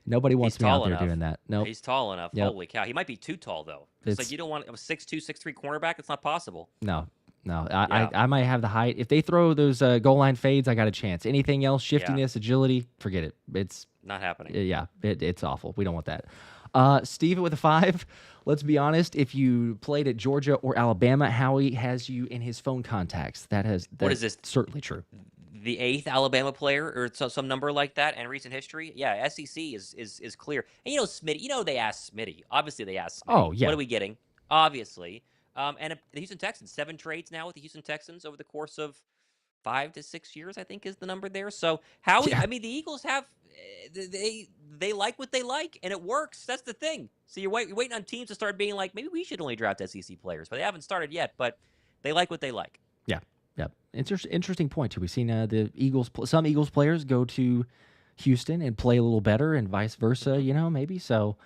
Speaker 1: Nobody wants me out there doing that. No,
Speaker 2: He's tall enough. Yep. Holy cow. He might be too tall, though. It's like you don't want a 6'2", 6'3" cornerback. It's not possible.
Speaker 1: No. I might have the height. If they throw those goal line fades, I got a chance. Anything else, shiftiness, agility, forget it. It's
Speaker 2: not happening.
Speaker 1: It's awful. We don't want that. Steven with a 5. Let's be honest. If you played at Georgia or Alabama, Howie has you in his phone contacts. That's
Speaker 2: what is this?
Speaker 1: Certainly true.
Speaker 2: The 8th Alabama player or some number like that in recent history. Yeah, SEC is clear. And Smitty. They asked Smitty. Obviously, they asked Smitty.
Speaker 1: Oh yeah.
Speaker 2: What are we getting? Obviously, and the Houston Texans, 7 trades now with the Houston Texans over the course of 5 to 6 years, I think is the number there. So Howie, I mean, the Eagles have they like what they like, and it works. That's the thing. So you're waiting on teams to start being like, maybe we should only draft SEC players, but they haven't started yet. But they like what they like.
Speaker 1: Yeah. Interesting point too. We've seen the Eagles. Some Eagles players go to Houston and play a little better, and vice versa. Maybe so.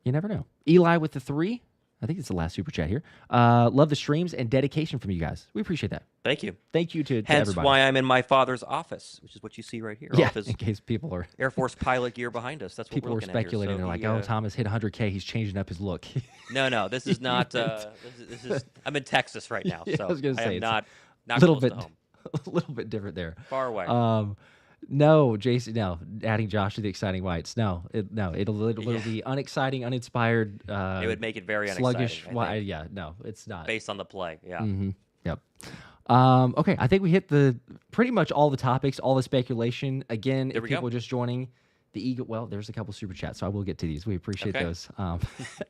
Speaker 1: You never know. Eli with the 3. I think it's the last super chat here. Love the streams and dedication from you guys. We appreciate that.
Speaker 2: Thank you.
Speaker 1: Thank you to
Speaker 2: Hence
Speaker 1: everybody.
Speaker 2: why I'm in my father's office, which is what you see right here.
Speaker 1: Yeah, in case people are
Speaker 2: Air Force pilot gear behind us. That's what
Speaker 1: people
Speaker 2: we're
Speaker 1: are
Speaker 2: looking at here.
Speaker 1: speculating. They're like, "Oh, Thomas hit 100K. He's changing up his look."
Speaker 2: No, this is not. This is. I'm in Texas right now,
Speaker 1: Yeah,
Speaker 2: so
Speaker 1: I was gonna say,
Speaker 2: am not
Speaker 1: little
Speaker 2: close
Speaker 1: bit,
Speaker 2: to home.
Speaker 1: a little bit different there.
Speaker 2: Far away.
Speaker 1: No, Jason. No, adding Josh to the exciting whites. It'll be unexciting, uninspired.
Speaker 2: It would make it very
Speaker 1: sluggish.
Speaker 2: unexciting.
Speaker 1: Yeah, no, it's not
Speaker 2: Based on the play. Yeah.
Speaker 1: Mm-hmm. Yep. Okay, I think we hit pretty much all the topics, all the speculation. Again, if people are just joining the Eagle, well, there's a couple super chats, so I will get to these. We appreciate those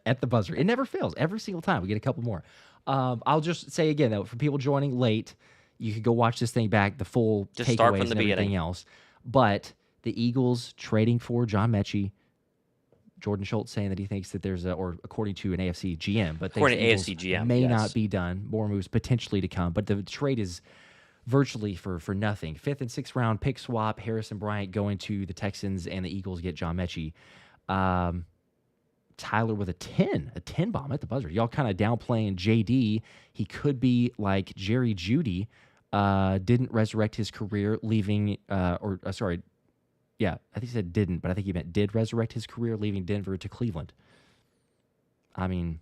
Speaker 1: at the buzzer. It never fails. Every single time we get a couple more. I'll just say again, though, for people joining late, you could go watch this thing back, the full
Speaker 2: just start
Speaker 1: takeaways
Speaker 2: from the
Speaker 1: and everything
Speaker 2: beginning.
Speaker 1: else. But the Eagles trading for John Metchie, Jordan Schultz saying that he thinks that there's or according to an AFC GM, but
Speaker 2: according to
Speaker 1: Eagles
Speaker 2: AFC GM,
Speaker 1: may not be done. More moves potentially to come, but the trade is virtually for nothing. 5th and 6th round pick swap. Harrison Bryant going to the Texans, and the Eagles get John Metchie. Tyler with a 10 bomb at the buzzer. Y'all kind of downplaying JD. He could be like Jerry Jeudy. Didn't resurrect his career, leaving sorry. Yeah, I think he said didn't, but I think he meant did resurrect his career, leaving Denver to Cleveland. I mean,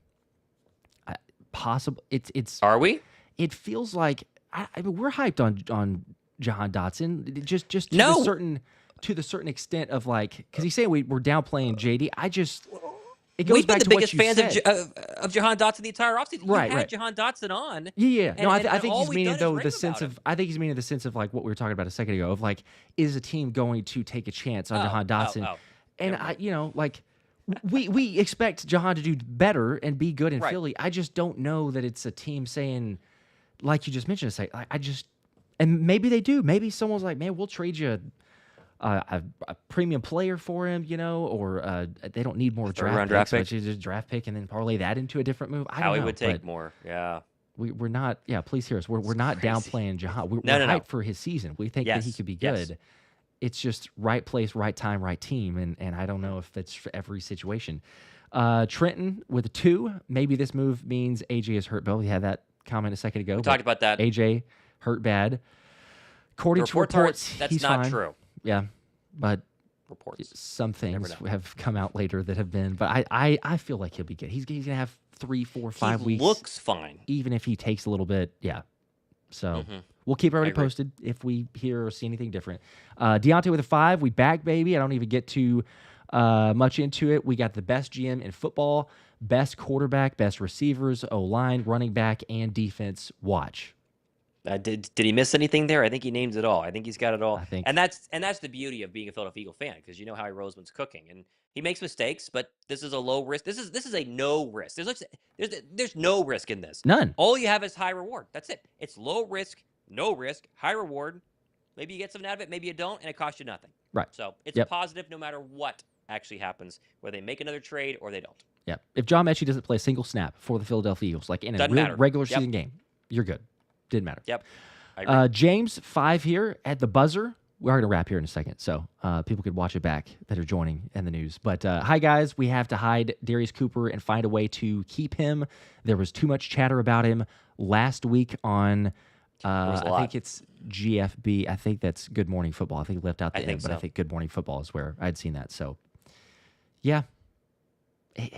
Speaker 1: possible. It's.
Speaker 2: Are we?
Speaker 1: It feels like I mean we're hyped on Jahan Dotson. Just to the certain extent of like because he's saying we're downplaying JD. It goes
Speaker 2: We've been
Speaker 1: back
Speaker 2: the
Speaker 1: to what
Speaker 2: biggest
Speaker 1: you
Speaker 2: fans
Speaker 1: said.
Speaker 2: of Jahan Dotson the entire offseason.
Speaker 1: Right,
Speaker 2: you had
Speaker 1: right.
Speaker 2: Jahan Dotson on.
Speaker 1: Yeah. No, I think
Speaker 2: all
Speaker 1: he's
Speaker 2: we've
Speaker 1: meaning
Speaker 2: done
Speaker 1: though
Speaker 2: is
Speaker 1: the
Speaker 2: rave
Speaker 1: sense
Speaker 2: about
Speaker 1: of
Speaker 2: him.
Speaker 1: I think he's meaning the sense of like what we were talking about a second ago of like is a team going to take a chance on Jahan Dotson? And we expect Jahan to do better and be good in Philly. I just don't know that it's a team saying like you just mentioned. Say and maybe they do. Maybe someone's like, man, we'll trade you a premium player for him, or they don't need more draft picks. Just draft pick and then parlay that into a different move. I don't know.
Speaker 2: Howie would take more. Yeah.
Speaker 1: We're not. Yeah, please hear us. We're not
Speaker 2: crazy.
Speaker 1: Downplaying Jahan. We're
Speaker 2: No.
Speaker 1: hyped for his season. We think that he could be good.
Speaker 2: Yes.
Speaker 1: It's just right place, right time, right team, and I don't know if that's for every situation. Trenton with a 2. Maybe this move means AJ is hurt. Bill, we had that comment a second ago.
Speaker 2: We talked about that.
Speaker 1: AJ hurt bad. According to reports,
Speaker 2: that's
Speaker 1: he's
Speaker 2: not
Speaker 1: fine.
Speaker 2: true.
Speaker 1: Yeah, but
Speaker 2: reports.
Speaker 1: Some things have come out later that have been. But I feel like he'll be good. He's gonna have 3, 4, 5 weeks.
Speaker 2: He looks fine,
Speaker 1: even if he takes a little bit. Yeah. So we'll keep everybody posted if we hear or see anything different. Deontay with a 5. We back, baby. I don't even get too much into it. We got the best GM in football, best quarterback, best receivers, O-line, running back, and defense. Watch.
Speaker 2: Did he miss anything there? I think he names it all. I think he's got it all.
Speaker 1: I think,
Speaker 2: and that's the beauty of being a Philadelphia Eagle fan because you know Howie Roseman's cooking and he makes mistakes, but this is a low risk. This is a no risk. There's no risk in this.
Speaker 1: None.
Speaker 2: All you have is high reward. That's it. It's low risk, no risk, high reward. Maybe you get something out of it, maybe you don't, and it costs you nothing.
Speaker 1: Right.
Speaker 2: So it's a positive no matter what actually happens, whether they make another trade or they don't.
Speaker 1: Yeah. If John Metchie doesn't play a single snap for the Philadelphia Eagles, like in a regular season game, you're good. Didn't matter.
Speaker 2: Yep.
Speaker 1: James 5 here at the buzzer. We're going to wrap here in a second, so people could watch it back that are joining in the news. But hi, guys. We have to hide Darius Cooper and find a way to keep him. There was too much chatter about him last week on, I think it's GFB. I think that's Good Morning Football. I think it left out the end, but I think Good Morning Football is where I'd seen that. So, yeah.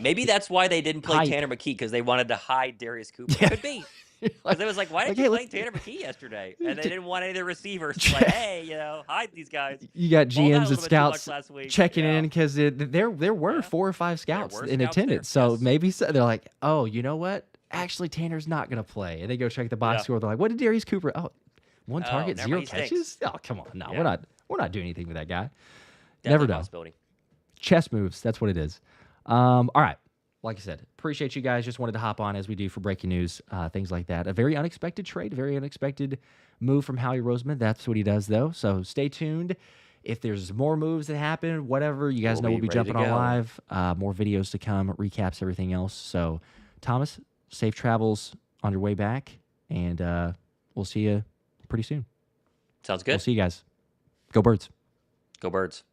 Speaker 2: Maybe that's why they didn't play Tanner McKee because they wanted to hide Darius Cooper.
Speaker 1: Yeah.
Speaker 2: Could be. Because it was like, why didn't you play Tanner McKee yesterday? And they didn't want any of the receivers. Like, hey, hide these guys.
Speaker 1: You got GMs and scouts checking in because there were 4 or 5 scouts in attendance. So maybe they're like, oh, you know what? Actually, Tanner's not going to play. And they go check the box score. They're like, what did Darius Cooper? Oh, 1 target, 0 catches? Oh, come on. No, we're not doing anything with that guy. Never know. Chess moves. That's what it is. All right. Like I said, appreciate you guys. Just wanted to hop on as we do for breaking news, things like that. A very unexpected trade, a very unexpected move from Howie Roseman. That's what he does, though. So stay tuned. If there's more moves that happen, whatever, you guys know we'll be jumping on live. More videos to come, recaps, everything else. So, Thomas, safe travels on your way back, and we'll see you pretty soon.
Speaker 2: Sounds good.
Speaker 1: We'll see you guys. Go Birds.
Speaker 2: Go Birds.